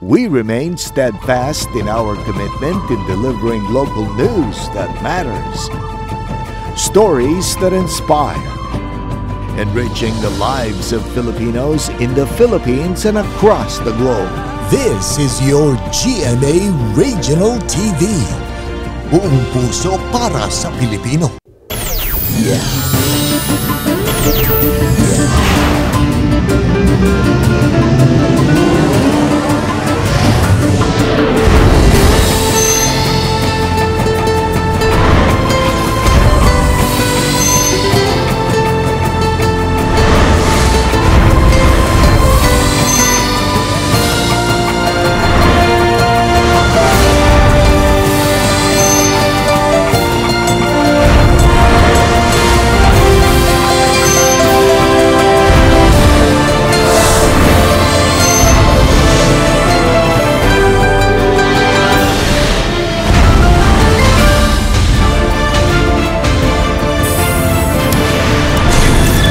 We remain steadfast in our commitment in delivering local news that matters, stories that inspire, enriching the lives of Filipinos in the Philippines and across the globe. This is your GMA Regional TV. Buong puso para sa Pilipino.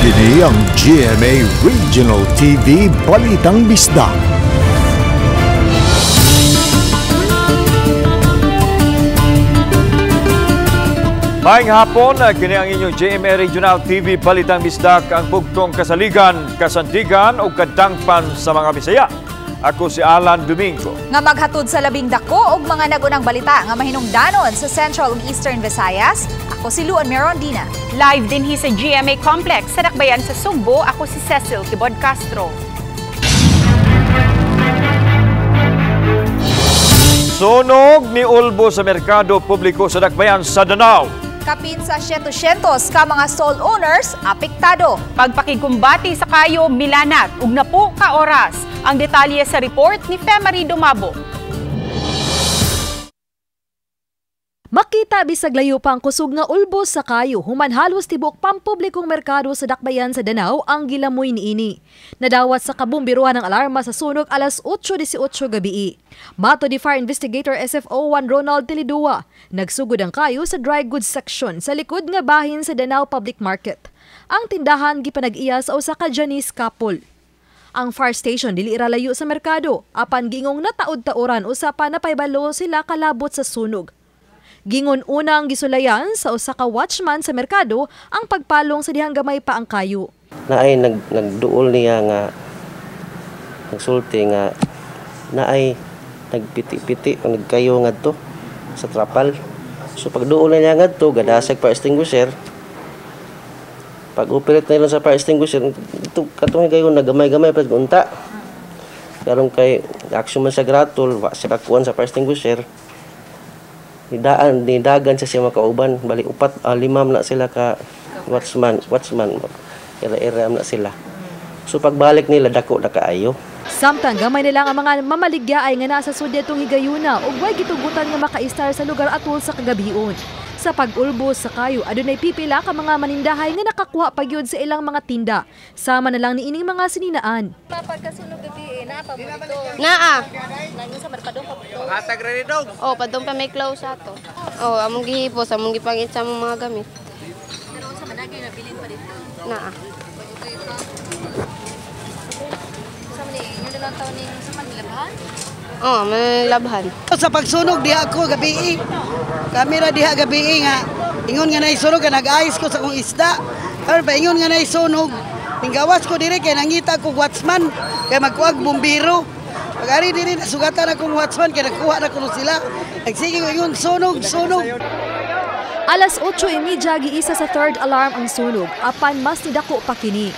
Kini ang GMA Regional TV Balitang Bisdak. Maayong hapon, kini ang inyong GMA Regional TV Balitang Bisdak, ang bugtong kasaligan, kasandigan o kadangpan sa mga Bisaya. Ako si Alan Domingo. Nga maghatod sa labing dako og mga nagunang balita nga mahinungdanon sa Central ug Eastern Visayas. Ako si Luan Merondina. Live din sa GMA Complex sa Dakbayan sa Sugbo. Ako si Cecil Kibod Castro. Sunog ni Ulbo sa merkado publiko sa Dakbayan sa Danao. Kapin sa 700 ka mga stall owners apektado. Pagpakigumbati sa kayo milanat ug napo ka oras. Ang detalye sa report ni Femari Dumabo. Makita bisag layo pa ang kusog nga ulbos sa kayo, human halos tibok pampublikong merkado sa Dakbayan sa Danao ang gilamoy niini. Nadawat sa kabumbiruhan ng alarma sa sunog alas 8:18 gabi. Mato ni Fire Investigator SFO1 Ronald Telidua, nagsugod ang kayo sa dry goods section sa likod nga bahin sa Danao Public Market. Ang tindahan gipanag-iya sa usa ka Janice couple. Ang fire station dili ra layo sa merkado, apan gingong nataod-taoran usapan na paybalo sila kalabot sa sunog. Gingon unang gisulayan sa usa ka watchman sa merkado ang pagpalong sa dihang gamay pa ang kayo. Naay nagduol niya nga nagsulti nga naay nagpiti-piti ang nagkayo ngadto sa trapal. So pagduol na niya ngadto gadasag fire extinguisher. Pag-operate na lang sa fire extinguisher, ito katong kayo nagamay-gamay pa unta. Karon kay action man sa gratol, sa kakuan sa fire extinguisher. Nidagan sa siya makauban, bali 5 na sila ka watchman, era na sila. So pagbalik nila dako na kaayo. Samtang gamay nila ang mga mamaligya ay nga nasa sudyatong higayuna ug way gitugutan nga makaistar sa lugar atol sa kagabion. Sa pag-ulbos sa kayo, adunay pipila ka mga manindahay nga nakakuha pagyud sa ilang mga tinda. Sama na lang niining mga sininaan. Pagkasunog gabi na pa mo dito. Naa. Nangin sa merkadong pa dito. Hatag ra dog. Oh, padong pa may close ato. Oh, among gihipos, among gipangit sa among mga gamit. Pero sa managay na bilin pa dito. Naa. Sa man inyo na lang taon ning sa Manilabhan. Oh, may labhan. Sa pagsunog diha ako gabi. Kamera diha gabi nga ingon nga naisunog ka nag-ayos ko sa akong isda. Pero pa ingon nga naisunog. Tinggawas ko diri kay nangita ko watchman kay magkuag bumbiro. Pag-ari diri nasugatan akong watchman kay nagkuha na kuno sila. Nagsige ko ingon sunog. Alas 8:30 giisa sa third alarm ang sunog, apan mas nidako pa kini.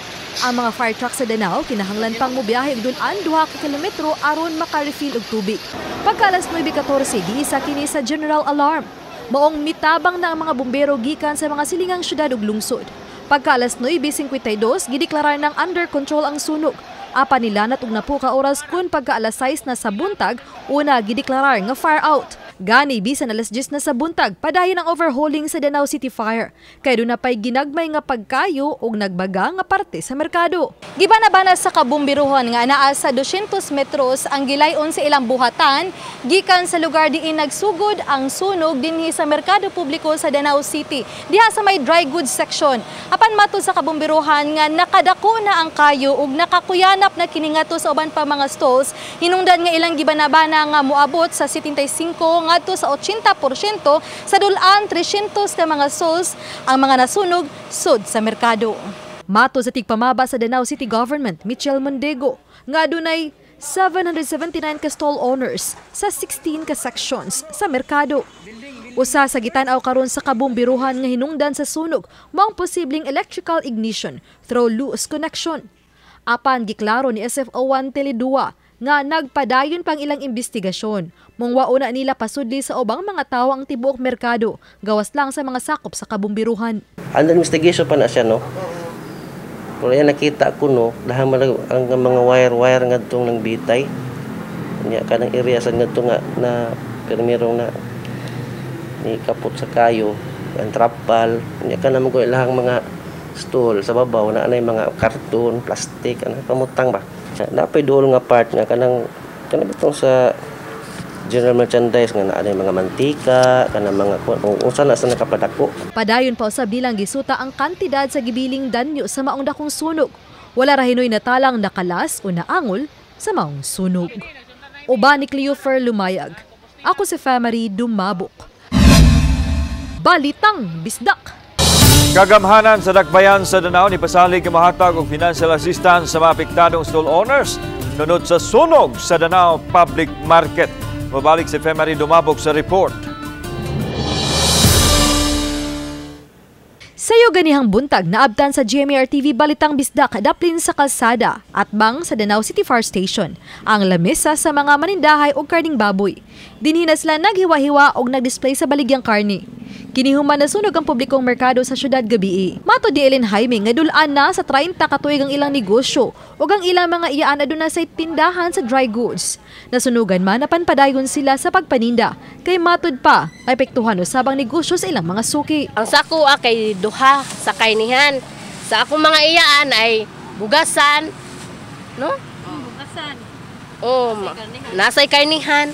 Ang mga fire truck sa Danao kinahanglan pang mobiyahe og dun-an 2 ka kilometro aron maka-refill og tubig. Pagka alas 9:14 giisa kini sa general alarm. Maong mitabang na ang mga bumbero gikan sa mga silingang syudad ug lungsod. Pagka alas 9:52 gideklarar ng under control ang sunog. Apan nilanat og napo ka oras kun pagka alas 6 na sa buntag una gideklarar nga fire out. Gani bisan alas 10 na sa buntag, padayon ang overhauling sa Danao City Fire. Kaya doon na pa'y ginagmay nga pagkayo o nagbaga nga parte sa merkado. Gibana-bana sa kabumbiruhon nga naa sa 200 metros ang gilayon sa ilang buhatan, gikan sa lugar diin nagsugod ang sunog dinhi sa merkado publiko sa Danao City, diha sa may dry goods section. Apan matud sa kabumbiruhan nga nakadako na ang kayo ug nakakuyanap na kini ngadto sa uban pa mga stalls, hinungdan nga ilang gibana-bana nga moabot sa 75 ngadto sa 80% sa dulan 300 ka mga stalls ang mga nasunog sud sa merkado. Mato sa tigpamaba sa Danao City Government, Michelle Mondego, nga adunay 779 ka stall owners sa 16 ka sections sa merkado. Usa sa gitanaw karon sa kabumbiruhan nga hinungdan sa sunog, mao ang posibleng electrical ignition through loose connection. Apan giklaro ni SFO1 Tele2 nga nagpadayon pang ilang investigasyon. Mong wauna nila pasudli sa ubang mga tawo ang tibuok merkado, gawas lang sa mga sakop sa kabumbiruhan. Under investigation pa na siya, no? Pero yan nakita ko, no, dahil ang mga wire-wire nga itong nang bitay. Kanya ka ng area sa nga ito nga na permirong na ni kapot sa kayo, ang trapal. Kanya ka naman ko ilahang mga stool sa babaw na anay mga karton, plastic, ano, pamutang ba. Napay dool nga part nga kanang itong sa general merchandise nga naa mga mantika, kanang mga unsa na sa nakapadako. Padayon pa usab bilang gisuta ang kantidad sa gibiling danyo sa maong dakong sunog. Wala ra hinoy natalang nakalas o naangol sa maong sunog. Uban ni Cleofer Lumayag. Ako si Femery Dumabok. Balitang Bisdak. Kagamhanan sa dakbayan sa Danao ni pasalig nga mahatag og financial assistance sa mga apektadong stall owners tunod sa sunog sa Danao Public Market. Mabalik si Femery Dumabok sa report. Sayo ganihang buntag naabtan sa GMAR TV Balitang Bisdak daplin sa kalsada at bang sa Danao City Fire Station ang lamesa sa mga manindahay o karning baboy. Dinhi na sila naghiwa-hiwa og nagdisplay sa baligyang karne. Kinihuman na sunog ang publikong merkado sa syudad gabii. Mato di Ellen Jaime nga dulaan na sa 30 katuig ang ilang negosyo ug ang ilang mga iyaan aduna sa tindahan sa dry goods. Nasunugan man napanpadayon sila sa pagpaninda kay matud pa maepektuhan usabang negosyo sa ilang mga suki. Ang sako kay duha sa kainihan. Sa akong mga iyaan ay bugasan, no? Bugasan. Nasay kainihan.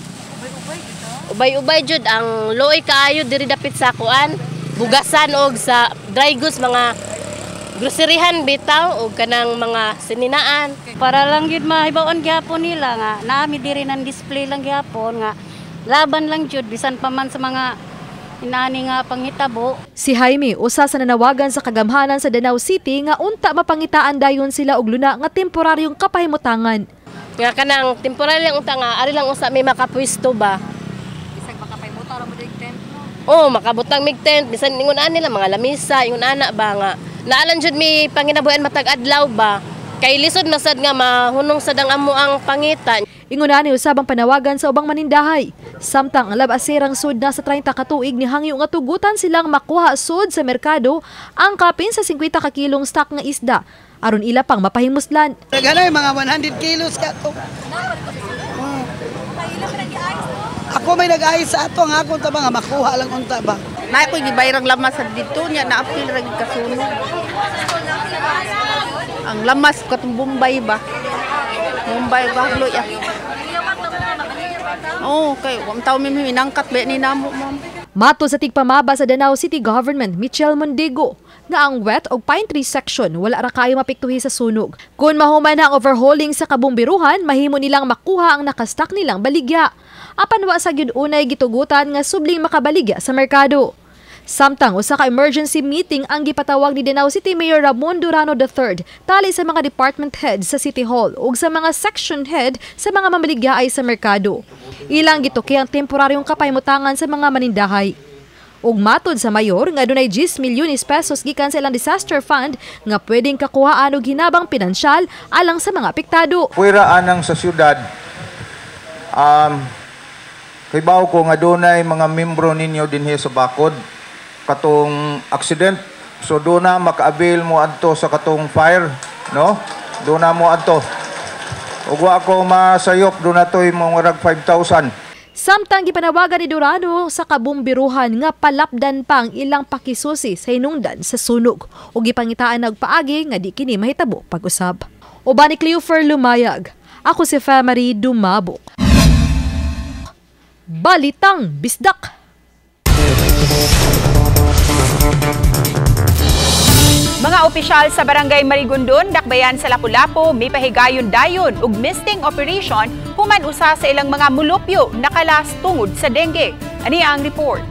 Ubay-ubay jud ang looy kaayo diri dapit sa kuan, bugasan og sa dry goods mga groceryhan bitaw og kanang mga sininaan para lang gyud mahibaon gyapon nila nga naami diri nang display lang gyapon nga laban lang jud bisan pa man sa mga inani nga panghitabo. Si Jaime usa sa nanawagan sa kagamhanan sa Danao City nga unta mapangitaan dayon sila og luna nga temporaryong kapahimutangan. Nga kanang temporary lang unta nga ari lang usa may makapwesto ba. Makabutang mig tent bisan ingon nila mga lamisa ingon ana ba nga naalan jud mi panginabuhian matag adlaw ba kay lisod masad nga mahunong sad ang amo ang pangitan. Ingon ani usabang panawagan sa ubang manindahay samtang ang lab-aserang sud na sa 30 ka tuig ni hangyo nga tugutan silang makuha sud sa merkado ang kapin sa 50 ka kilong stock nga isda aron ila pang mapahimuslan. Naghanay mga 100 kilos ka to. Ako may nag-ayos sa ato nga akong taba nga makuha lang unta ba. Na ako gibayrang lamas sa dito niya na apil ra gid kasunog. Ang lamas katong Bombay ba. Bombay ba lo ya. Kay taw mi minangkat be ni namo ma'am. Mato sa tigpamaba sa Danao City Government, Michelle Mondego, nga ang wet o pine tree section wala ra kayo mapiktuhi sa sunog. Kung mahuman ang overhauling sa kabumbiruhan, mahimo nilang makuha ang nakastak nilang baligya. Apan wa sa gyud unay gitugutan nga subling makabaligya sa merkado. Samtang usa ka emergency meeting ang gipatawag ni Danao City Mayor Ramon Durano III tali sa mga department heads sa City Hall ug sa mga section head sa mga mamaligyaay sa merkado. Ilang gituki ang temporaryong kapahimutangan sa mga manindahay. Ug matod sa mayor nga dunay 10 milyones pesos gikan sa ilang disaster fund nga pwedeng kakuhaan og hinabang pinansyal alang sa mga apektado. Puwiraan ang sa syudad. Kaybaw ko nga dunay mga membro ninyo dinhi sa bakod katong accident. So doon na maka-avail mo adto sa katong fire, no? Doon na mo adto. Ug wa ko masayop doon na toy mo rag 5,000. Samtang gipanawagan ni Durano sa kabumbiruhan nga palapdan pang ilang pakisusi sa hinungdan sa sunog o gipangitaan nagpaagi nga di kini mahitabo pag-usab. Uban ni Cleofer Lumayag, ako si Femery Dumabok. Balitang Bisdak. Mga opisyal sa Barangay Marigondon, Dakbayan sa Lapu-Lapu, may pahigayon-dayon ug misting operation human usa sa ilang mga mulupyo nakalas tungod sa dengue. Ani ang report?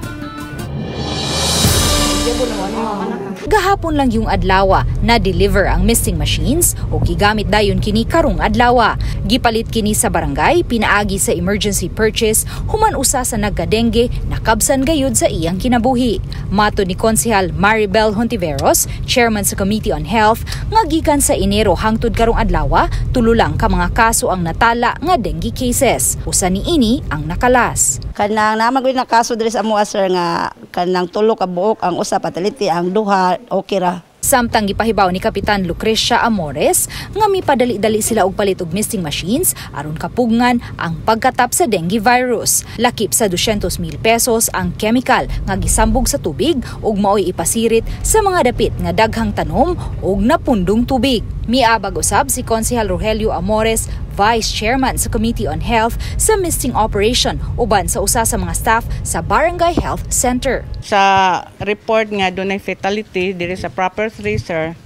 Gahapon lang yung adlawa na deliver ang misting machines o gigamit dayon kini karong adlawa. Gipalit kini sa barangay, pinaagi sa emergency purchase, human usa sa nagka-dengue, nakabsan gayud sa iyang kinabuhi. Mato ni Konsehal Maribel Hontiveros, chairman sa Committee on Health, nga gikan sa Enero hangtod karong adlawa, tulo lang ka mga kaso ang natala nga dengue cases. Usa ni ini ang nakalas. Kanang namagwid na kaso diri sa amuha sir nga kanang tulo ka buok ang usa pataliti ang duha okay ra. Samtang gipahibaw ni Kapitan Lucrecia Amores nga mipadali-dali sila og palit og misting machines aron kapugngan ang pagkatap sa dengue virus. Lakip sa 200,000 pesos ang chemical nga gisambog sa tubig ug maoy ipasirit sa mga dapit nga daghang tanom ug napundong tubig. Miabag usab si Konsehal Rogelio Amores, Vice Chairman sa Committee on Health sa misting operation uban sa usa sa mga staff sa Barangay Health Center. Sa report nga dunay fatality diri sa proper 3 sir,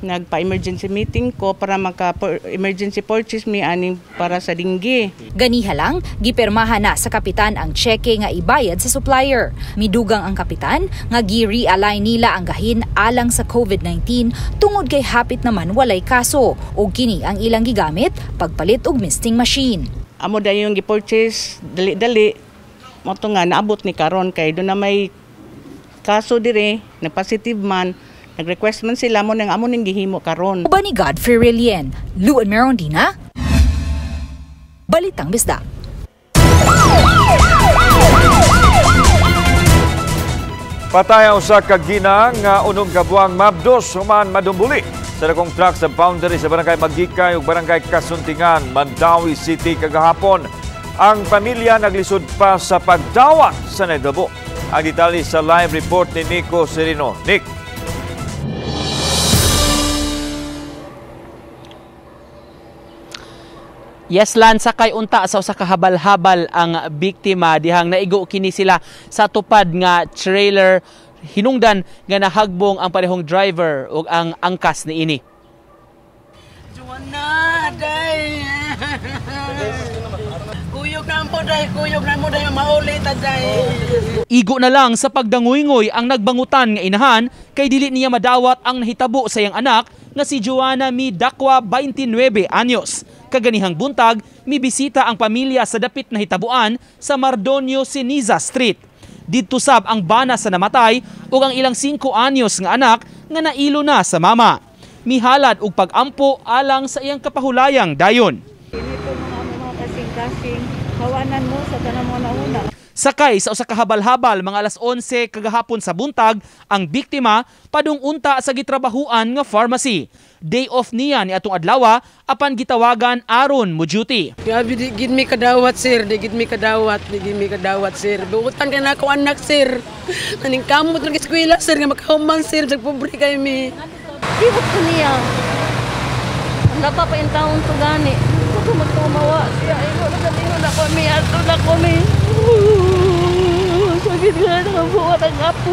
nagpa-emergency meeting ko para maka-emergency purchase mi aning para sa dengue. Ganiha lang, gipirmahan na sa kapitan ang cheque nga ibayad sa supplier. Midugang ang kapitan nga gi-realign nila ang gahin alang sa COVID-19 tungod kay hapit naman walay kaso ug kini ang ilang gigamit pagpalit og misting machine. Amo dayon gi-purchase dali-dali mo to nga naabot ni karon kay do na may kaso dire na positive man. Nag-request man sila mo nang amo ning gihimo karon. Uban ni Godfrey Relien, Luan Merondina, Balitang Bisdak. Patay ang usa ka ginang nga unong kabuang mabdos human madumbuli sa dakong truck sa boundary sa Barangay Magikay ug Barangay Kasuntingan, Mandawi City kagahapon. Ang pamilya naglisod pa sa pagdawat sa nadabo. Ang detalye sa live report ni Nico Serino. Nick. Yes, Lan, sakay unta sa usa ka habal-habal ang biktima dihang naigo kini sila sa tupad nga trailer hinungdan nga nahagbong ang parehong driver ug ang angkas ni ini. Juana, day. Kuyog na mo day mauli ta day. Igo na lang sa pagdangoy-ngoy ang nagbangutan nga inahan kay dili niya madawat ang nahitabo sa iyang anak nga si Joanna Mi Dakwa 29 anyos. Kaganihang buntag, mibisita ang pamilya sa dapit na hitabuan sa Mardonio Siniza Street. Didto sab ang bana sa namatay ug ang ilang 5 anyos nga anak nga nailo na sa mama. Mihalad og pag-ampo alang sa iyang kapahulayang dayon. Kawanan mo sa tanang mo nauna. Sakay sa usa ka habal-habal mga alas 11 kagahapon sa buntag, ang biktima padung unta sa gitrabahuan nga pharmacy. Day off niya ni atong adlaw apan gitawagan aron mo duty. Grabe di gid mi kadawat sir, di gid mi kadawat sir. Buutan ka na ako anak sir. Aning kamot lang eskwela sir nga makahuman sir, sa pobre kay mi. Sibot ko niya. Wala pa yung taon to gani. Ako magtumawa siya. Ingon na kami. Ato na kami. Sakit nga nakabuhat ang apo.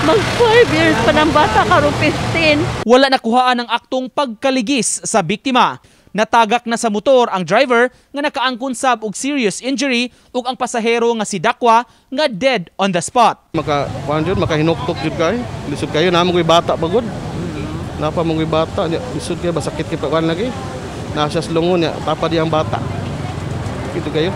Mag 5 years pa ng bata karo 15. Wala nakuhaan ang aktong pagkaligis sa biktima. Natagak na sa motor ang driver nga nakaangkon sab og serious injury ug ang pasahero nga si Dakwa nga dead on the spot. Makahinuktok jud kay. Lisod kayo namo koy bata pagod. Napa mong bata nya lisod kay basakit kay pakuan lagi. Nasa slungon nya papa di ang bata. Ito kayo.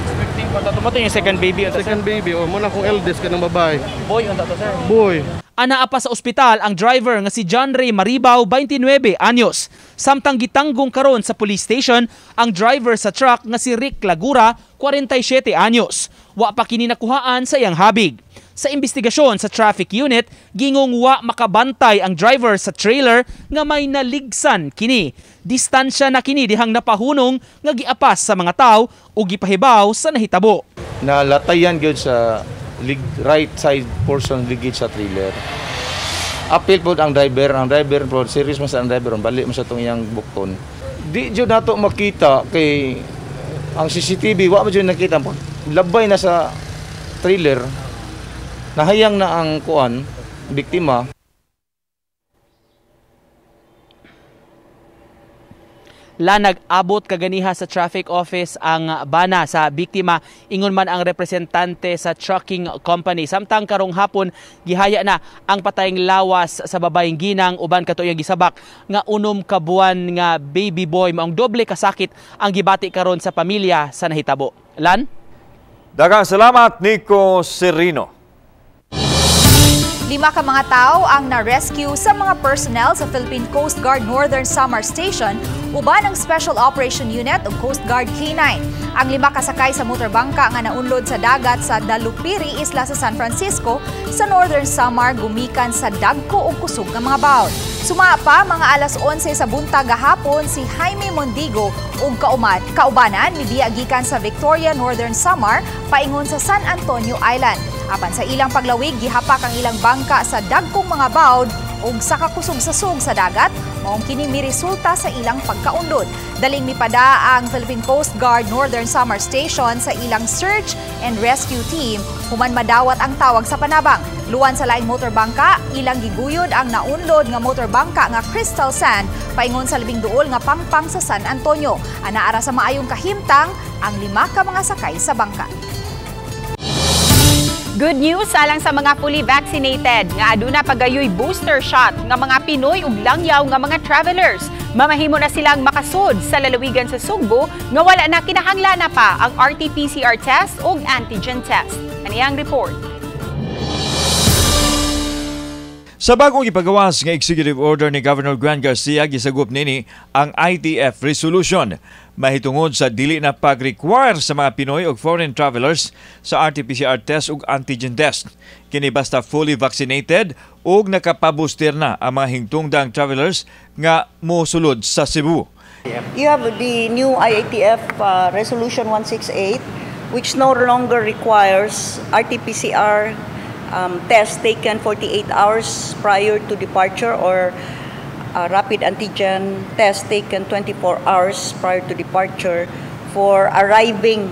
Expecting pa to yung second baby. Second baby o mo na kung eldest ka ng babae. Boy unta to sir. Boy. Anaa pa sa ospital ang driver nga si John Ray Maribaw 29 anyos. Samtang gitanggong karon sa police station ang driver sa truck nga si Rick Lagura 47 anyos. Wa pa kini nakuhaan sa iyang habig. Sa investigasyon sa traffic unit, gingong wa makabantay ang driver sa trailer nga may naligsan kini. distansya na kini dihang napahunong nga giapas sa mga tawo ug gipahibaw sa nahitabo. Nalatayan gyud sa right side portion ligid sa trailer. Apil po ang driver po, serious man sa ang driver, balik man sa itong iyang bukton. Di dyan nato makita kay ang CCTV, wa mo dyan nakita, labay na sa trailer, nahayang na ang biktima. Nag-abot kaganiha sa traffic office ang bana sa biktima, ingon man ang representante sa trucking company. Samtang karong hapon gihaya na ang patayng lawas sa babayeng ginang uban katuyang gisabak nga 6 ka buwan nga baby boy maong doble kasakit ang gibati karon sa pamilya sa nahitabo. Lan? Daghang salamat Nico Serino. 5 ka mga tao ang na-rescue sa mga personnel sa Philippine Coast Guard Northern Samar Station uban ang Special Operation Unit o Coast Guard K9. Ang 5 kasakay sa motorbangka nga naunlod sa dagat sa Dalupiri, Isla sa San Francisco sa Northern Samar gumikan sa dagko o kusog nga mga bawd. Suma pa mga alas 11 sa buntag gahapon si Jaime Mondigo ug kaubanan mibiya gikan sa Victoria, Northern Samar paingon sa San Antonio Island. Apan sa ilang paglawig gihapak ang ilang bangka sa dagkong mga bawd ug sa kakusog-sasog sa dagat maong kini miresulta sa ilang pagkaundod. Daling mipada ang Philippine Coast Guard Northern Samar Station sa ilang search and rescue team human madawat ang tawag sa panabang. Luwan sa laing motorbangka, ilang giguyod ang naunlod nga motorbangka nga Crystal Sand paingon sa labing duol nga pangpang sa San Antonio. Anaara sa maayong kahimtang ang 5 ka mga sakay sa bangka. Good news alang sa mga fully vaccinated nga aduna pagayoy booster shot nga mga Pinoy ug langyaw nga mga travelers. Mamahimo na silang makasud sa lalawigan sa Sugbo nga wala na kinahanglan na pa ang RT-PCR test ug antigen test. Kaniyang report. Sa bagong ipagawas nga executive order ni Governor Juan Garcia, gisagup nini ang ITF resolution mahitungod sa dili na pag-require sa mga Pinoy o foreign travelers sa RT-PCR test ug antigen test. Kini basta fully vaccinated ug nakapabooster na ang mga hingtungdang travelers nga mosulod sa Cebu. You have the new IATF Resolution 168 which no longer requires RT-PCR test taken 48 hours prior to departure or rapid antigen test taken 24 hours prior to departure for arriving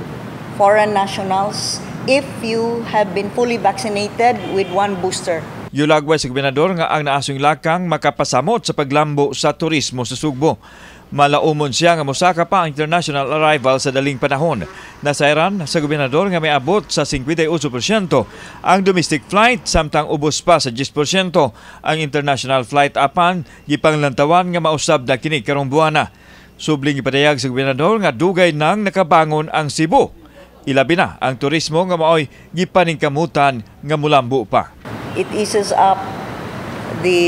foreign nationals if you have been fully vaccinated with 1 booster. Yulagway sa gobernador nga ang naasong lakang makapasamot sa paglambo sa turismo sa Sugbo. Malaumon siya nga mosaka pa ang international arrival sa daling panahon. Nasairan sa gobernador nga may abot sa 58% ang domestic flight samtang ubos pa sa 10% ang international flight apan gipanglantawan nga mausab na kini karong buwana. Subling ipadayag sa gobernador nga dugay nang nakabangon ang Cebu. Ilabi na ang turismo nga maoy gipaningkamutan nga mulambo pa. It eases up the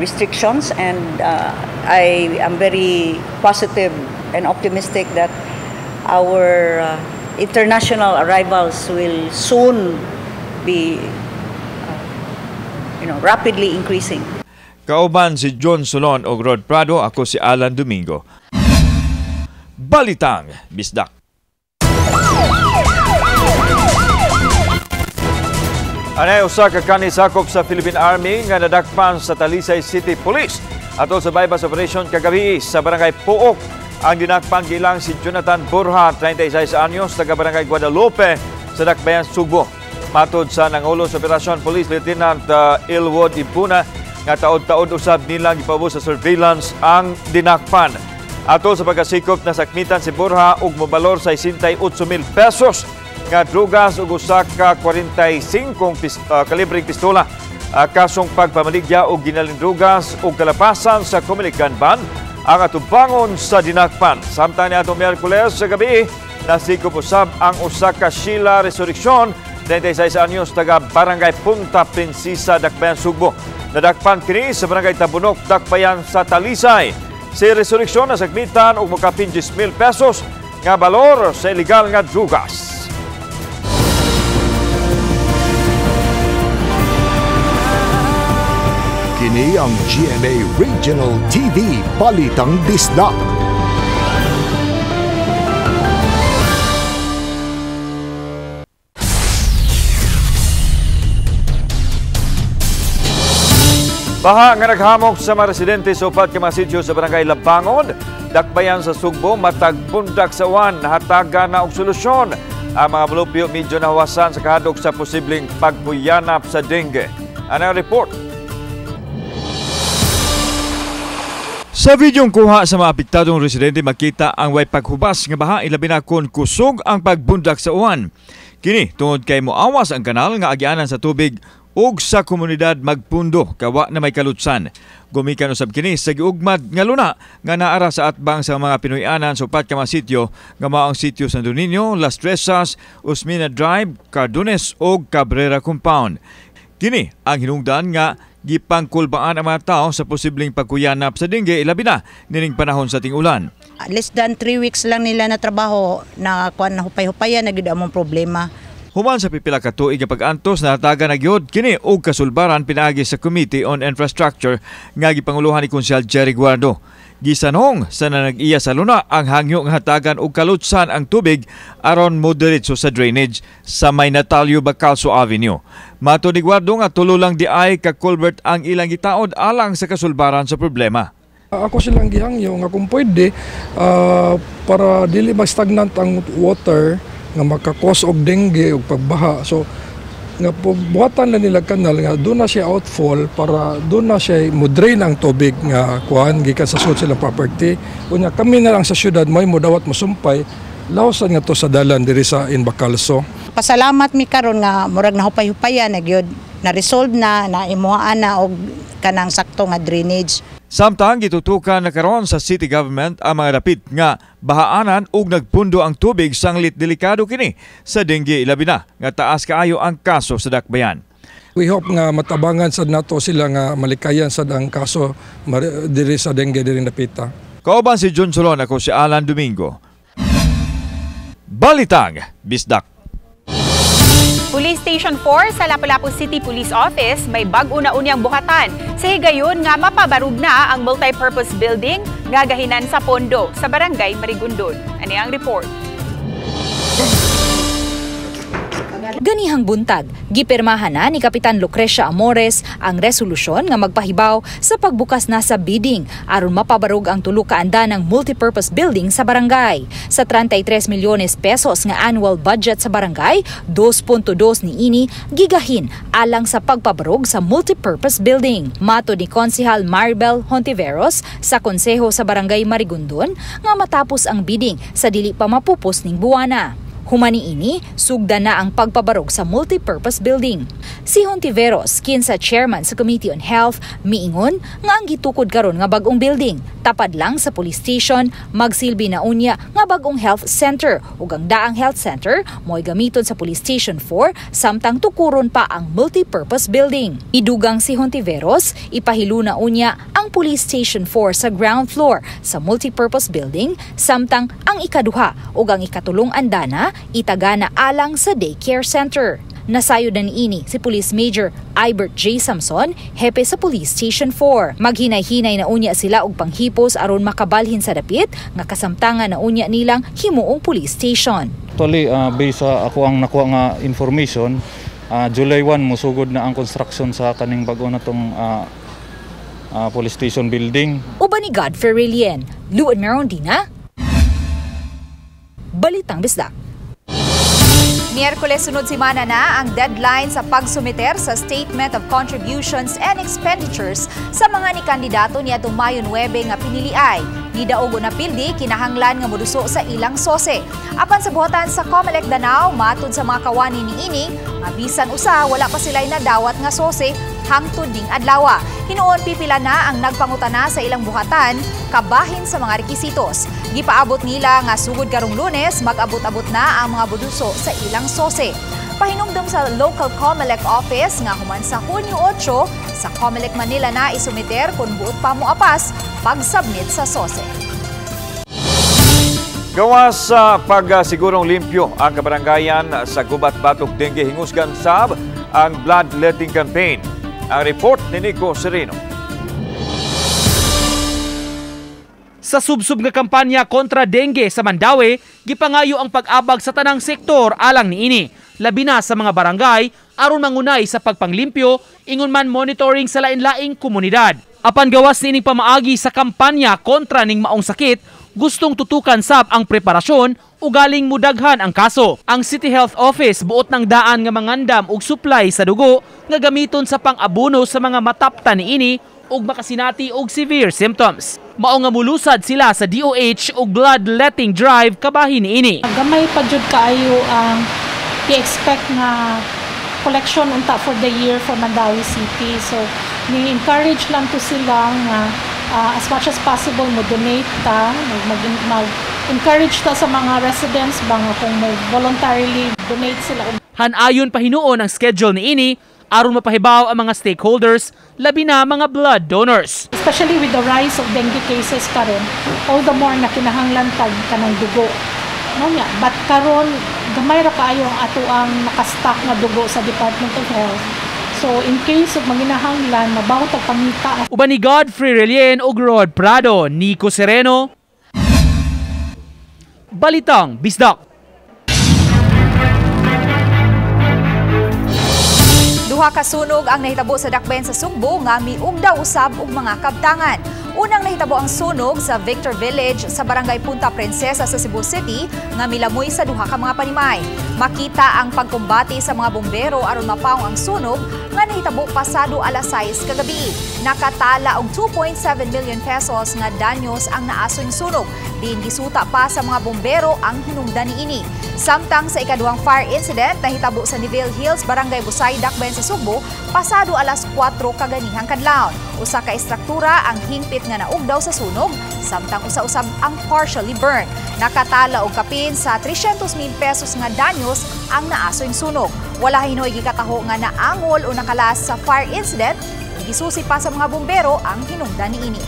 restrictions and I am very positive and optimistic that our international arrivals will soon be rapidly increasing. Kauban si John Solon o Rod Prado, ako si Alan Domingo. Balitang Bisdak. Anay usa ka kanisakop sa Philippine Army nga nadakpan sa Talisay City Police atol sa bypass operation kagabi sa barangay Puok. Ang dinakpan gilang si Jonathan Borja, 36 anyos, taga barangay Guadalupe sa Dakbayan, Sugbo. Matod sa nangulo sa Operasyon Police Lieutenant Ilwood Impuna nga taod-taod usab nilang ipabos sa surveillance ang dinakpan. Atol sa pagkasikop na sakmitan si Borja og mobalor sa 68,000 pesos nga drugas ug usa ka 45 kalibreng pistola. Kasong pagpamaligya og ginalin drugas ug kalapasan sa Comilican Ban ang atubangon sa dinakpan. Samtang niadtong Miyerkules sa gabi, nasikop usab ang usa ka Sheila Resurrection, 36 anyos, taga barangay Punta Princesa, Dakbayan, Sugbo. Nadakpan kini sa barangay Tabunok, Dakbayan sa Talisay. Si Resurrection na sagmitan og mokapin 10,000 pesos nga balor sa illegal nga drugas. Kini ang GMA Regional TV Balitang Bisdak. Baha nga naghamok sa mga residente sa upat ka mga sityo sa Barangay Lampangon, dakbayan sa Sugbo, matag pundak sa uwan, nahataga na og solusyon. Ang mga mulupyo medyo nahawasan sa kahadlok sa posibleng pagbuyanap sa dengue. Ano ang report? Sa videong kuha sa mga apektadong residente, makita ang way paghubas nga baha, ilabi na kon kusog ang pagbundak sa uwan. Kini tungod kay moawas ang kanal nga agyanan sa tubig ug sa komunidad magpundo kawa na may kalutsan. Gumikan usab kini sa giugmad nga luna nga naara sa atbang sa mga Pinoyanan sa upat ka mga sityo nga mao ang sityo Santo Niño, Las Tresas, Usmina Drive, Cardones ug Cabrera Compound. Kini ang hinungdan nga gipangkulbaan ang mga tao sa posibleng pagkuyanap sa dengue ilabi na nining panahon sa ting-ulan. Less than 3 weeks lang nila na trabaho na kuan na hupay-hupayan na gid among problema. Human sa pipila ka tuig nga pag-antos nahatagan na gyud kini og kasulbaran pinaagi sa Committee on Infrastructure nga gipanguluhan ni Konsehal Jerry Guardo. Gisanong sa nanag-iya sa luna ang hangyo nga hatagan og kalutsan ang tubig aron moderatso sa drainage sa may Natalio Bacalso Avenue. Mato ni Guardo nga tulo lang di ay ka culvert ang ilang gitaod alang sa kasulbaran sa problema. Ako silang gihangyo nga kung pwede para dili ma-stagnant ang water nga makakos og dengue og pagbaha. So nga buhatan na nila kanal nga doon na siya outfall para doon na siya mo-drain ang tubig nga kuan gikan sa sud silang property. Unya kami na lang sa syudad may modawat mosumpay lawsan nga to sa dalan diri sa Bacalso. Pasalamat mi karon nga murag nahupay-hupayan na gyud na resolve na imuhaan na og kanang sakto nga drainage. Samtang gitutukan na karon sa city government ang mga dapit nga bahaanan ug nagpundo ang tubig sanglit delikado kini sa dengue ilabi na nga taas kaayo ang kaso sa dakbayan. We hope nga matabangan sad nato sila nga malikayan sad ang kaso diri sa dengue diri napita. Kauban si John Solon, ako si Alan Domingo. Balitang Bisdak. Police Station 4 sa Lapu-Lapu City Police Office may bag-o na unyang buhatan. Sa higayon nga mapabarug na ang multi-purpose building nga gahinan sa pondo sa Barangay Marigondon. Ani ang report? Ganihang buntag, gipirmahan na ni Kapitan Lucrecia Amores ang resolusyon nga magpahibaw sa pagbukas na sa bidding aron mapabarog ang tulo ka andanang multipurpose building sa barangay. Sa 33 milyones pesos nga annual budget sa barangay, 2.2 niini gigahin alang sa pagpabarog sa multipurpose building. Mato ni Konsehal Maribel Hontiveros sa Konseho sa Barangay Marigondon nga matapos ang bidding sa dili pa mapupos ning buwana. Humani ini, sugda na ang pagpabarog sa multipurpose building. Si Hontiveros, kinsa chairman sa Committee on Health, miingon nga ang gitukod karon nga bag-ong building. Tapad lang sa police station, magsilbi na unya nga bag-ong health center ug ang daang health center mo'y gamiton sa Police Station 4 samtang tukuron pa ang multipurpose building. Idugang si Hontiveros, ipahiluna unya ang Police Station 4 sa ground floor sa multipurpose building samtang ang ikaduha ug ang ikatulong andana itagana alang sa daycare center. Nasayo na niini si Police Major Ibert J. Samson, hepe sa Police Station 4. Maghinay-hinay na unya sila og panghipos aron makabalhin sa dapit nga kasamtangan na unya nilang himuong police station. Actually, based sa ako ang nakuha nga information, July 1 musugod na ang construction sa kaning bago na tong police station building. Uban ni Godfrey Relien, Luan Merondina, Balitang Bisdak. Miyerkules sunod simana na ang deadline sa pagsumiter sa Statement of Contributions and Expenditures sa mga ni kandidato niadtong Mayo 9 nga piniliay. Nidaog na pildi kinahanglan nga moduso sa ilang sose. Apan sa buhatan sa Comelec Danao, matud sa mga kawani niini, nga bisan usa wala pa sila'y nadawat nga sose hangtod ding adlaw. Hinuon pipila na ang nagpangutana sa ilang buhatan kabahin sa mga rekisitos. Gipaabot nila nga sugod karong Lunes mag-abot-abot na ang mga buduso sa ilang sose. Pahinumdum sa local Comelec office nga human sa Hunyo 8 sa Comelec Manila na isumiter kung buot pa mo apas pag-submit sa sose. Gawas sa pagsigurong limpyo ang kabarangayan sa Gubat Batok Dengue hingusgan sab ang bloodletting campaign. Ang report ni Nico Sereno. Sa subsub nga kampanya kontra dengue sa Mandaue, gipangayo ang pag-abag sa tanang sektor alang niini, labi na sa mga barangay aron mangunay sa pagpanglimpyo, ingon man monitoring sa lain-laing komunidad. Apan gawas niining pamaagi sa kampanya kontra ning maong sakit, gustong tutukan sab ang preparasyon ugaling mudaghan ang kaso. Ang City Health Office buot ng daan nga mangandam og supply sa dugo nga gamiton sa pang-abuno sa mga mataptan niini ug makasinati og severe symptoms. Mao nga mulusad sila sa DOH og bloodletting drive kabahin niini. Gamay pa jud kaayo ang i-expect nga collection unta for the year for Mandaue City. So, ni-encourage lang to sila nga as much as possible mo-donate ta, mag-encourage ta sa mga residents ba nga kung voluntarily donate sila. Hanayon pahinuon ang schedule niini aron mapahibaw ang mga stakeholders, labi na mga blood donors. Especially with the rise of dengue cases karon, all the more na kinahanglan tag kanang dugo. No nya, but karon gamay ra kaayo ang ato ang nakastock nga dugo sa Department of Health. So in case of maginahanglan, mabaw tag pangita. Uban ni Godfrey Relien ug Rod Prado, Nico Sereno. Balitang Bisdak. Duha ka sunog ang nahitabo sa dakbayan sa Sugbo nga miugda usab og mga kabtangan. Unang nahitabo ang sunog sa Victor Village sa Barangay Punta Princesa sa Cebu City nga milamoy sa duha ka mga panimay. Makita ang pagkumbati sa mga bombero aron mapaong ang sunog nga nahitabo pasado alas 6 kagabi. Nakatala og 2.7 million pesos nga danyos ang naasoy sunog. Diin gisuta pa sa mga bombero ang hinungdan niini. Samtang sa ikaduhang fire incident nahitabo sa Neville Hills, Barangay Busay, dakbayan sa Sugbo, pasado alas 4 kaganihang kadlawon. Usa ka estruktura ang hingpit nga naugdaw sa sunog, samtang usa-usab ang partially burned. Nakatala og kapin sa 300,000 pesos nga danyos ang naasoy sunog. Wala hinoy gikataho nga naangol o nakalas sa fire incident. Gisusi pa sa mga bombero ang hinungdan niini.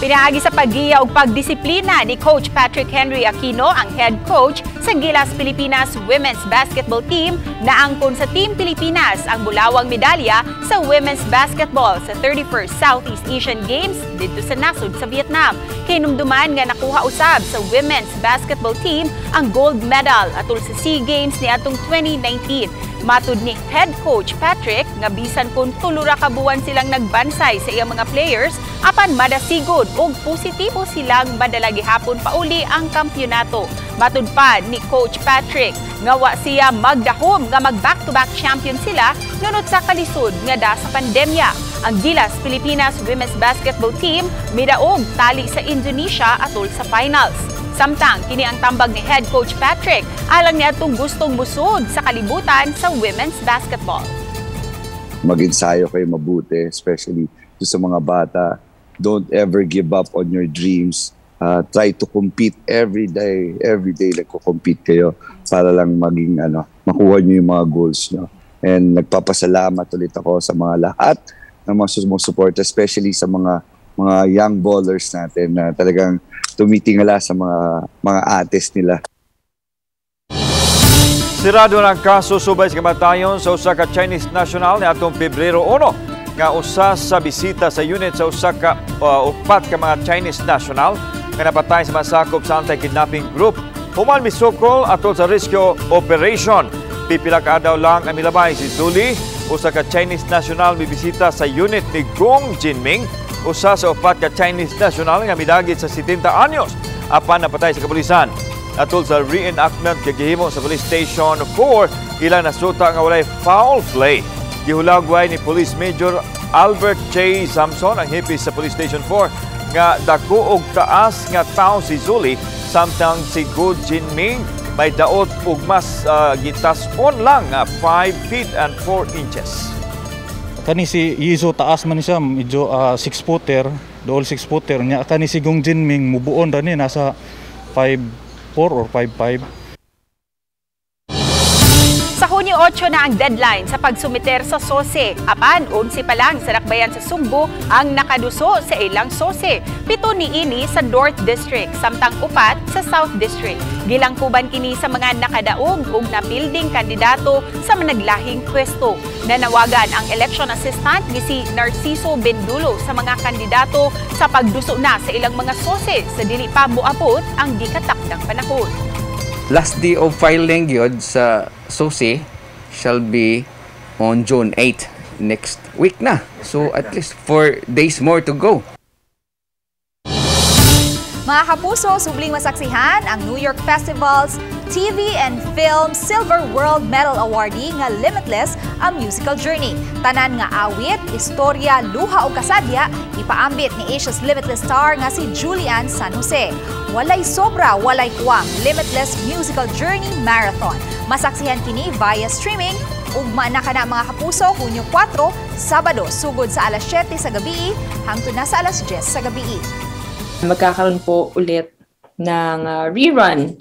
Pinaagi sa paggiya ug pagdisiplina ni Coach Patrick Henry Aquino, ang head coach sa Gilas Pilipinas Women's Basketball Team, na angkon sa Team Pilipinas ang bulawang medalya sa women's basketball sa 31st Southeast Asian Games dito sa nasud sa Vietnam. Kinumduman nga nakuha usab sa women's basketball team ang gold medal atol sa SEA Games ni atong 2019. Matud ni head coach Patrick nga bisan kung tulura ka buwan silang nagbansay sa iyang mga players, apan madasigod ug positibo silang madala gihapon pauli ang kampyonato. Matud pa ni Coach Patrick nga wa siya magdahom nga mag-back-to-back champion sila ngunit sa kalisod nga da sa pandemya. Ang Gilas Pilipinas Women's Basketball Team midaog tali sa Indonesia atol sa finals. Samtang kini ang tambag ni head coach Patrick alang niya itong gustong musod sa kalibutan sa women's basketball. Mag-ensayo kayo mabuti, especially sa mga bata. Don't ever give up on your dreams. Try to compete every day nagko-compete kayo para lang maging makuha niyo yung mga goals niyo. And nagpapasalamat ulit ako sa mga lahat ng mga sumusuporta, especially sa mga young ballers natin na talagang tumitingala sa mga ates nila. Sirado ng kaso subay sa kamatayon sa usa ka Chinese national ni atong Pebrero 1 nga usa sa bisita sa unit sa usa ka upat ka mga Chinese national nga napatay sa masakop sa anti-kidnapping group. Human misukol atol sa rescue operation. Pipila ka adlaw lang ang milabay si Zuli, usa ka Chinese national bibisita sa unit ni Gong Jinming, usa sa upat ka Chinese national nga midagit sa 70 anyos apan napatay sa kapulisan. Atol sa reenactment gihimo sa Police Station 4, ilang nasuta nga walay foul play. Gihulagway ni Police Major Albert J. Samson ang hipis sa Police Station 4 nga dako og taas nga tao si Zuli, samtang si Go Jinming may daot ug mas gitas-on lang 5 feet and 4 inches. Kani si Yizo taas man siya, medyo 6-footer, dool 6-footer niya. Kani si Gong Jinming mubuon ra ni nasa 5'4 or 5'5. Sa Hunyo 8 na ang deadline sa pagsumiter sa SOSE. Apan 11 pa lang sa dakbayan sa Sugbo ang nakaduso sa ilang SOSE. 7 niini sa North District, samtang 4 sa South District. Gilangkuban kini sa mga nakadaog ug napilding kandidato sa managlahing pwesto. Nanawagan ang election assistant ni si Narciso Bendulo sa mga kandidato sa pagduso na sa ilang mga SOSE sa dili pa moabot ang gikatakdang panahon. Last day of filing yun sa SOSE shall be on June 8 next week na. So at least 4 days more to go. Mga kapuso, subling masaksihan ang New York Festival's TV and Film Silver World Medal Awardee nga Limitless a Musical Journey. Tanan nga awit, istorya, luha o kasadya, ipaambit ni Asia's Limitless star nga si Julian San Jose. Walay sobra, walay kuwang, Limitless Musical Journey Marathon. Masaksihan kini via streaming. Ugma na kana mga kapuso, Hunyo 4, Sabado, sugod sa alas 7 sa gabi, hangtod na sa alas 10 sa gabi. Magkakaroon po ulit ng rerun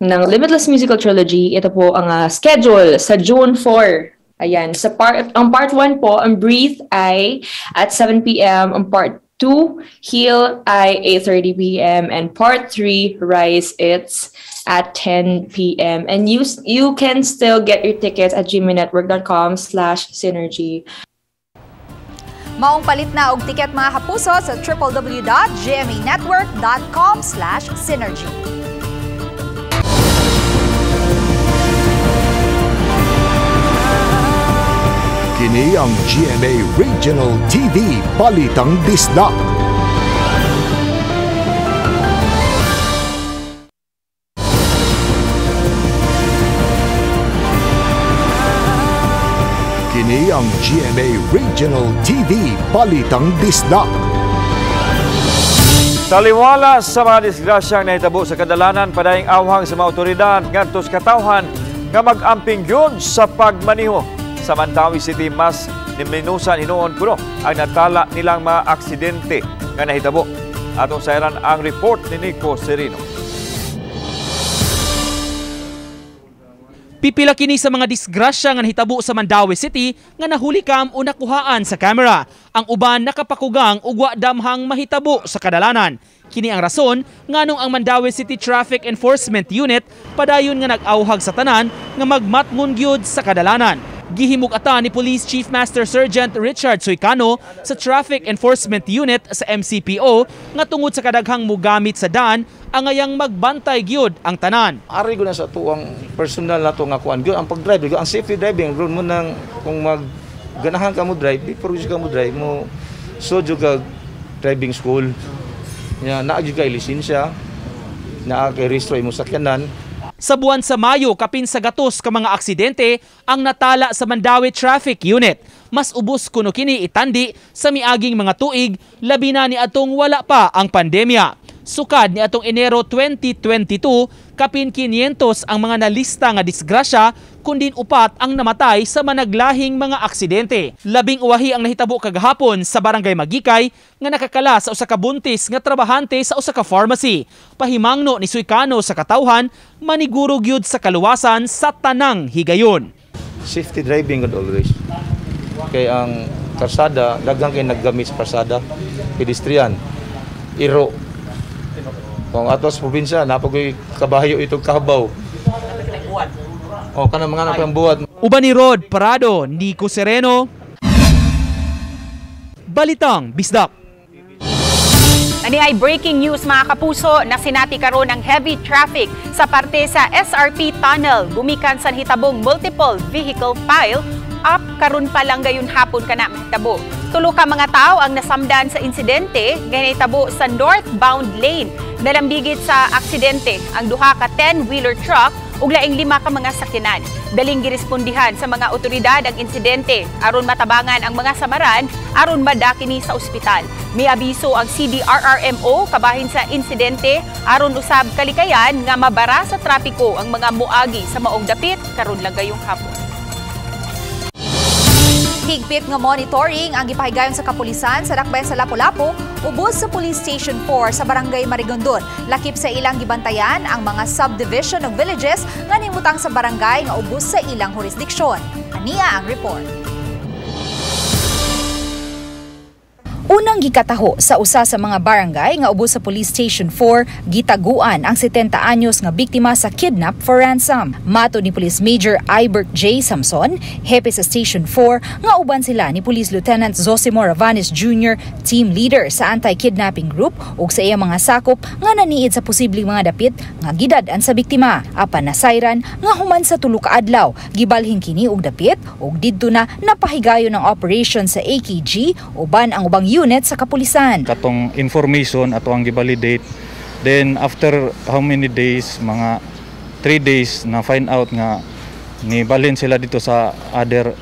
ng Limitless Musical Trilogy. Ito po ang schedule sa June 4. Ayan, ang part 1 po, ang Breathe ay at 7 p.m. Ang part 2, Heal ay 8:30 p.m. And part 3, Rise, it's at 10 p.m. And you can still get your tickets at gmanetwork.com/synergy. Maong palit na og tiket mga kapuso sa www.gmanetwork.com/synergy. Kini ang GMA Regional TV Balitang Disdak. Kini ang GMA Regional TV Balitang Disdak. Taliwala sa mga disgrasyang nahitabo sa kadalanan, padayong awhang sa mga otoridad ngadto sa katawhan nga mag-amping yun sa pagmaniho. Sa Mandawi City, mas niminusan hinuon kuno ang natala nilang mga aksidente nga nahitabo. Atong sayran ang report ni Nico Serino. Pipila kini sa mga disgrasya nga nahitabo sa Mandawi City nga nahulikam o nakuhaan sa kamera. Ang uban nakapakugang ug wa damhang mahitabo sa kadalanan. Kini ang rason nganong ang Mandawi City Traffic Enforcement Unit padayon nga nag-awhag sa tanan nga magmatngon gyud sa kadalanan. Gihimug-ata ni Police Chief Master Sergeant Richard Suicano sa Traffic Enforcement Unit sa MCPO nga tungod sa kadaghang mugamit sa daan angayang magbantay gyud ang tanan. Ari ko na sa tuwang personal na to nga kuan gyud ang pagdrive gyud ang safety driving ron mo nang kung magganahan ka mo drive before ka mo drive mo so jud ka driving school. Ya naa gyud kay lisensya naa kay rehistro mo sakyanan. Sa buwan sa Mayo, kapin sa gatos ka mga aksidente ang natala sa Mandawi Traffic Unit. Mas ubos kuno kini itandi sa miaging mga tuig, labi na ni atong wala pa ang pandemya. Sukad ni atong Enero 2022, kapin 500 ang mga nalista nga disgrasya, kundin upat ang namatay sa managlahing mga aksidente. Labing uwahi ang nahitabo kagahapon sa Barangay Magikay nga nakakala sa usa ka buntis nga trabahante sa usa ka pharmacy. Pahimangno ni Suicano sa katawhan, maniguro gyud sa kaluwasan sa tanang higayon. Safety driving good always. Kay ang karsada, daghang kay naggamit sa karsada, pedestrian, iro. Kung atos probinsya, napagoy kabayo itong kabaw. O, kanang mga anak ng buhat. Uban ni Rod Parado, Nico Sereno, Balitang Bisdak. Ani ay breaking news mga kapuso na sinati karon ang heavy traffic sa parte sa SRP Tunnel. Gumikan sa hitabong multiple vehicle pile up karon pa lang gayon hapon kana mahitabo. Tulo ka mga tao ang nasamdan sa insidente nga nahitabo sa northbound lane. Nalambigit sa aksidente ang duha ka 10-wheeler truck ug laing 5 ka mga sakyanan. Daling girespondihan sa mga otoridad ang insidente aron matabangan ang mga samaran aron madakini sa ospital. May abiso ang CDRRMO kabahin sa insidente aron usab kalikayan nga mabara sa trapiko ang mga moagi sa maong dapit karon lang gayong hapon. Higpit nga monitoring ang gipahigayon sa kapulisan sa dakbayan sa Lapu-Lapu ubos sa Police Station 4 sa Barangay Marigondon. Lakip sa ilang gibantayan ang mga subdivision of villages nga nimutang sa barangay nga ubos sa ilang jurisdiksyon. Ania ang report. Unang gikataho sa usa sa mga barangay nga ubos sa Police Station 4, gitaguan ang 70 anyos nga biktima sa kidnap for ransom. Mato ni Police Major Ibert J. Samson, hepe sa Station 4, nga uban sila ni Police Lieutenant Zosimo Ravanes Jr., team leader sa anti-kidnapping group ug sa iyang mga sakop nga naniid sa posibleng mga dapit nga gidad-an sa biktima. Apan nasayran nga human sa tulo ka adlaw, gibalhin kini og dapit ug didto na napahigayon ang operation sa AKG uban ang ubang unit sa kapulisan. Katong information ato ang gibalidate. Then after how many days, mga 3 days na find out nga nibalhin sila dito sa other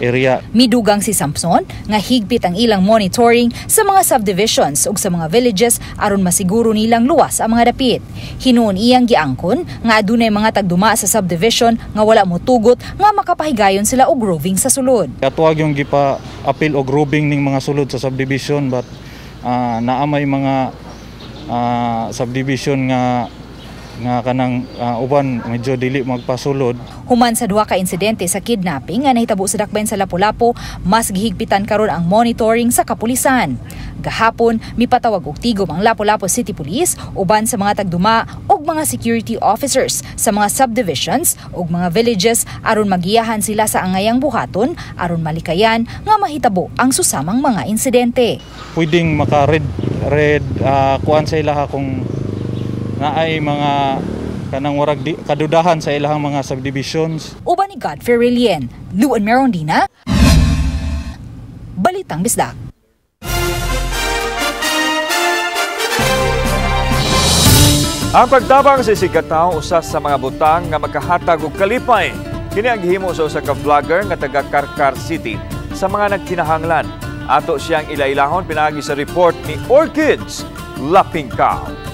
area. Midugang si Samson nga higpit ang ilang monitoring sa mga subdivisions ug sa mga villages aron masiguro nilang luwas ang mga dapit. Hinuon iyang giangkon nga adunay mga tagduma sa subdivision nga wala motugot nga makapahigayon sila og roving sa sulod. Katuwag yung gipa-appeal og roving ning mga sulod sa subdivision but naamay mga subdivision nga kanang uban medyo dili magpasulod. Human sa duha ka insidente sa kidnapping nga nahitabo sa dakbayan sa Lapu-Lapu, mas gihigpitan karon ang monitoring sa kapulisan. Gahapon, mipatawag og tigom ang Lapu-Lapu City Police uban sa mga tagduma ug mga security officers sa mga subdivisions ug mga villages aron magiyahan sila sa angayang buhaton aron malikayan nga mahitabo ang susamang mga insidente. Pwedeng maka-red kuan sa ilaha kung na ay mga kanang warag kadudahan sa ilahang mga subdivisions. Uban ni Godfrey Rilien, Luan Merondina, Balitang Bisdak. Ang pagtabang sa sikataw usa sa mga butang nga makahatag og kalipay. Kini ang gihimo sa usa ka vlogger nga taga Karkar City sa mga nagkinahanglan. Ato siyang ilailahon pinaagi sa report ni Orchids Lapingkaw.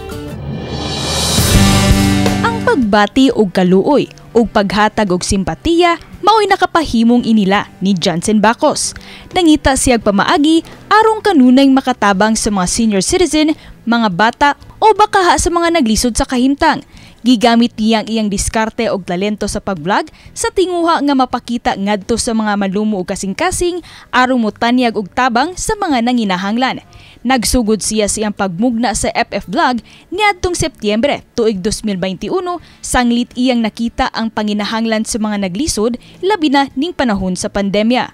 Ang pagbati og kaluoy ug paghatag og simpatiya mao'y nakapahimong inila ni Johnson Bacos. Nangita siyag pamaagi arong kanunay makatabang sa mga senior citizen, mga bata o bakaha sa mga naglisod sa kahimtang. Gigamit niyang iyang diskarte og talento sa pag-vlog sa tinguha nga mapakita ngadto sa mga malumo og kasing-kasing arong motanyag og tabang sa mga nanginahanglan. Nagsugod siya siyang pagmugna sa FF Vlog niadtong Setyembre tuig 2021 sanglit iyang nakita ang panginahanglan sa mga naglisod labi na ning panahon sa pandemya.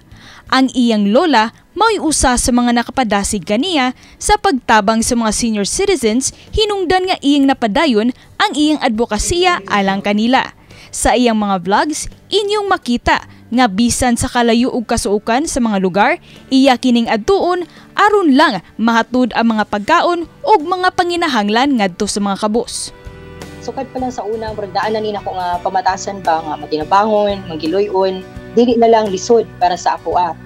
Ang iyang lola mao'y usa sa mga nakapadasig kaniya sa pagtabang sa mga senior citizens, hinungdan nga iyang napadayon ang iyang advokasya alang kanila. Sa iyang mga vlogs, inyong makita nga bisan sa kalayo ug kasuukan sa mga lugar, iya kining adtuon aron lang mahatud ang mga pagkaon ug mga panginahanglan ngadto sa mga kabus. Sukad pa lang sa una, daan na nina ko nga pamatasan ba nga matinabangon, manggiloyon, dili na lang lisod para sa ako at.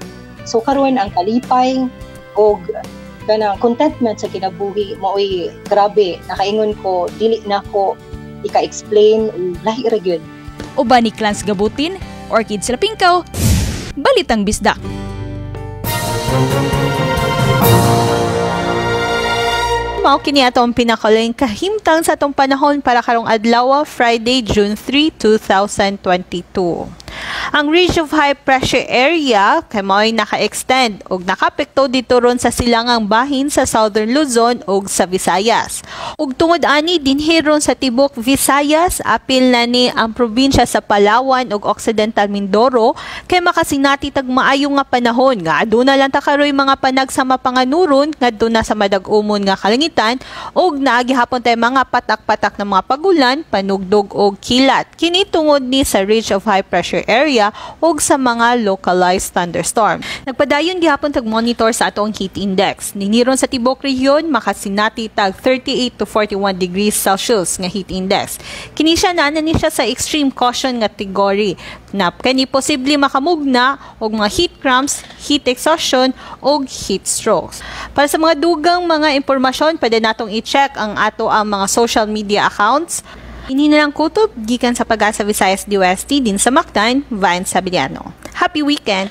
So karon ang kalipay og kanang contentment sa kinabuhi mao'y grabe. Nakaingon ko dili na ko ika-explain lahi ra gyud. Uban ni Clans Gabutin, Orchids Lapingkaw, Balitang Bisdak. Mao kini atong pinakaling kahimtang sa atong panahon para karong adlaw, Friday, June 3, 2022. Ang Ridge of High Pressure Area kay mao'y naka-extend ug nakapekto dito ron sa silangang bahin sa Southern Luzon ug sa Visayas. Ug tungod ani dinhi ron sa tibok Visayas, apil na ni ang probinsya sa Palawan ug Occidental Mindoro kay makasinati tag maayo nga panahon nga aduna lang ta karoy mga panag sa mapanganuron ngadto na sa madag-umon nga kalangitan ug naagi hapon tay mga patak-patak na mga pagulan, panugdog ug kilat. Kini tungod ni sa Ridge of High Pressure Area ug sa mga localized thunderstorm. Nagpadayon gihapon tag monitor sa atong heat index. Niniron sa tibok rehiyon makasinati tag 38 to 41 degrees Celsius nga heat index. Kini siya na siya sa extreme caution nga category na kani posible makamugna og mga heat cramps, heat exhaustion ug heat strokes. Para sa mga dugang mga impormasyon, pwede natong i-check ang mga social media accounts. Ini na lang kutob gikan sa Pag-asa Visayas DOST din sa Mactan, Vine Sabillano. Happy weekend!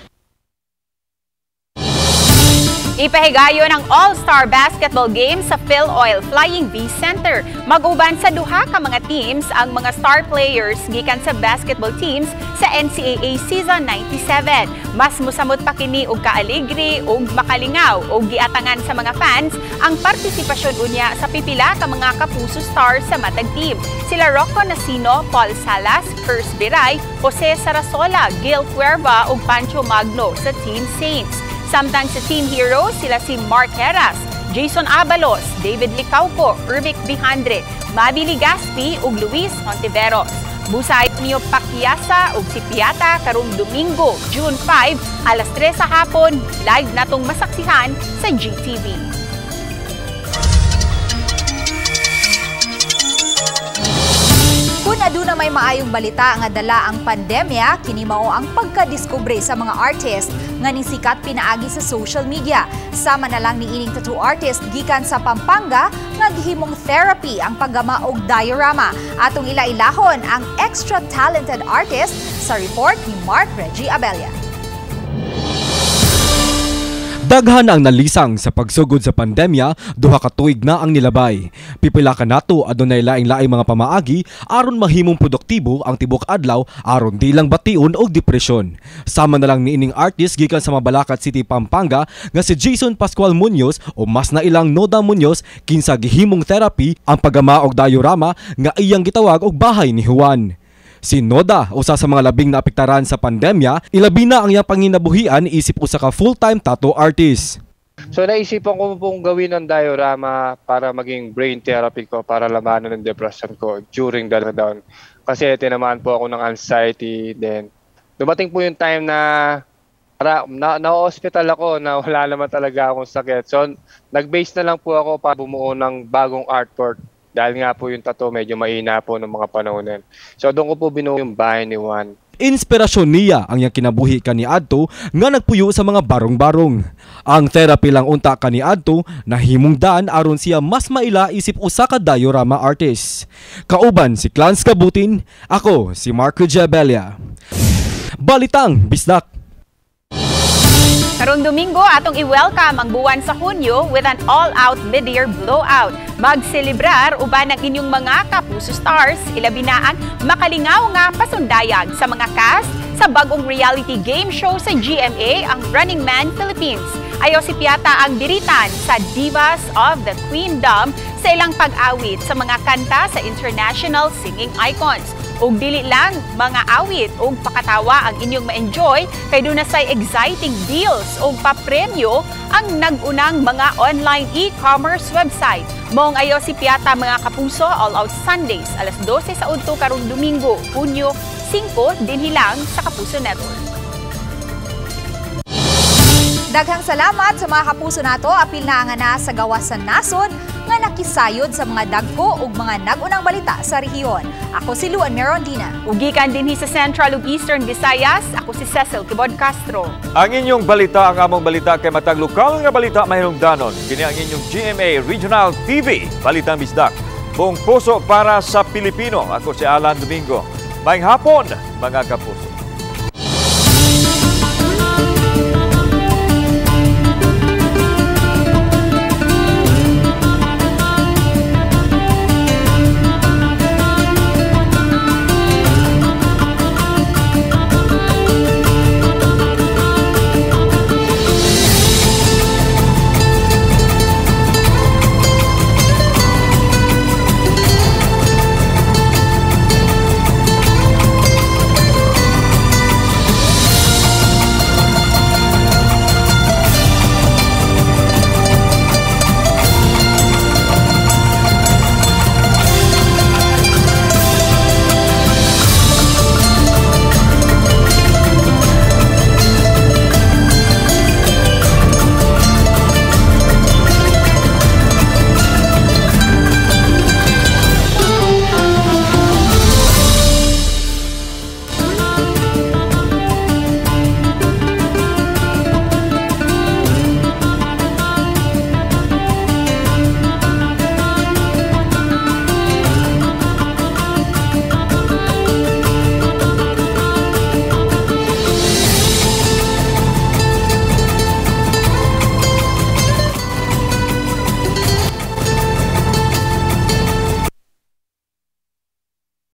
Ipahigayon ang All-Star Basketball Game sa PhilOil Flying V Center. Mag-uban sa duha ka mga teams ang mga star players gikan sa basketball teams sa NCAA Season 97. Mas musamot pa kini og kaaligre ug makalingaw ug giatangan sa mga fans ang partisipasyon unya sa pipila ka mga kapuso stars sa matag team. Sila Rocco Nasino, Paul Salas, Curse Biray, Jose Sarasola, Gil Cuerva ug Pancho Magno sa Team Saints. Samtang sa Team Heroes, sila si Mark Heras, Jason Abalos, David Licauco, Urbic Bihandre, Mabi Ligaspi ug Luis Hontiveros. Busay niyo Pakiasa ug si Piata karong Domingo, June 5, alas 3 sa hapon, live natong masaksihan sa GTV. Kung aduna may maayong balita nga dala ang pandemya, kini mao ang pagkadiskubre sa mga artist nga nisikat pinaagi sa social media. Sama na lang ni ining tattoo artist gikan sa Pampanga nga gihimong therapy ang paggama og diorama. Atong ilailahon ang extra talented artist sa report ni Mark Reggie Abella. Daghan ang nalisang sa pagsugod sa pandemya, duha ka tuig na ang nilabay. Pipila ka nato adunay laing-laing mga pamaagi aron mahimong produktibo ang tibok adlaw aron di lang bation og depresyon. Sama na lang niining artist gikan sa Mabalacat City, Pampanga nga si Jason Pascual Munoz o mas na ilang Noda Munoz kinsa gihimong therapy ang paggama og diorama nga iyang gitawag og bahay ni Juan. Si Noda, usa sa mga labing naapektaran sa pandemya, ilabi na ang iyang panginabuhian isip usa ka full-time tattoo artist. So naisipan ko pong gawin ng diorama para maging brain therapy ko para labanan ng depression ko during the lockdown. Kasi tinamaan po ako ng anxiety. Then dumating po yung time na na-hospital ako na wala naman talaga akong sakit. So nag-base na lang po ako para bumuo ng bagong artwork. Dahil nga po yung tattoo medyo mahina po ng mga panahon. So doon ko po binuo yung bahay ni Juan. Inspirasyon niya ang iyang kinabuhi kaniadto nga nagpuyo sa mga barong-barong. Ang therapy lang unta kaniadto nahimong daan aron siya mas maila isip usa ka diorama artist. Kauban si Clans Kabutin, ako si Mark Jebella. Balitang Bisdak. Karong Domingo, atong i-welcome ang buwan sa Hunyo with an all-out mid-year blowout. Magselebrar uban ang inyong mga kapuso stars, ilabi na ang makalingaw nga pasundayag sa mga cast sa bagong reality game show sa GMA, ang Running Man Philippines. Ayaw si Piata ang diritan sa Divas of the Queendom sa ilang pag-awit sa mga kanta sa international singing icons. Og dili lang mga awit og pakatawa ang inyong ma-enjoy kay doon na say exciting deals og papremyo ang nag-unang mga online e-commerce website. Mong ayo si Piata mga kapuso, All Out Sundays, alas 12 sa udto karong Domingo, Hunyo 5 din hilang sa Kapuso Network. Daghang salamat sa mga kapuso nato, apil na nga na sa gawas sa nasod nga nakisayod sa mga dagko ug mga nagunang balita sa rehiyon. Ako si Luan Merondina. Ugikan dinhi sa Central ug Eastern Visayas, ako si Cecil Kibod Castro. Ang inyong balita, ang among balita kay matag lokal nga balita mahinungdanon. Kini ang inyong GMA Regional TV, Balitang Bisdak. Buong puso para sa Pilipino. Ako si Alan Domingo. Maayong hapon, mga kapuso.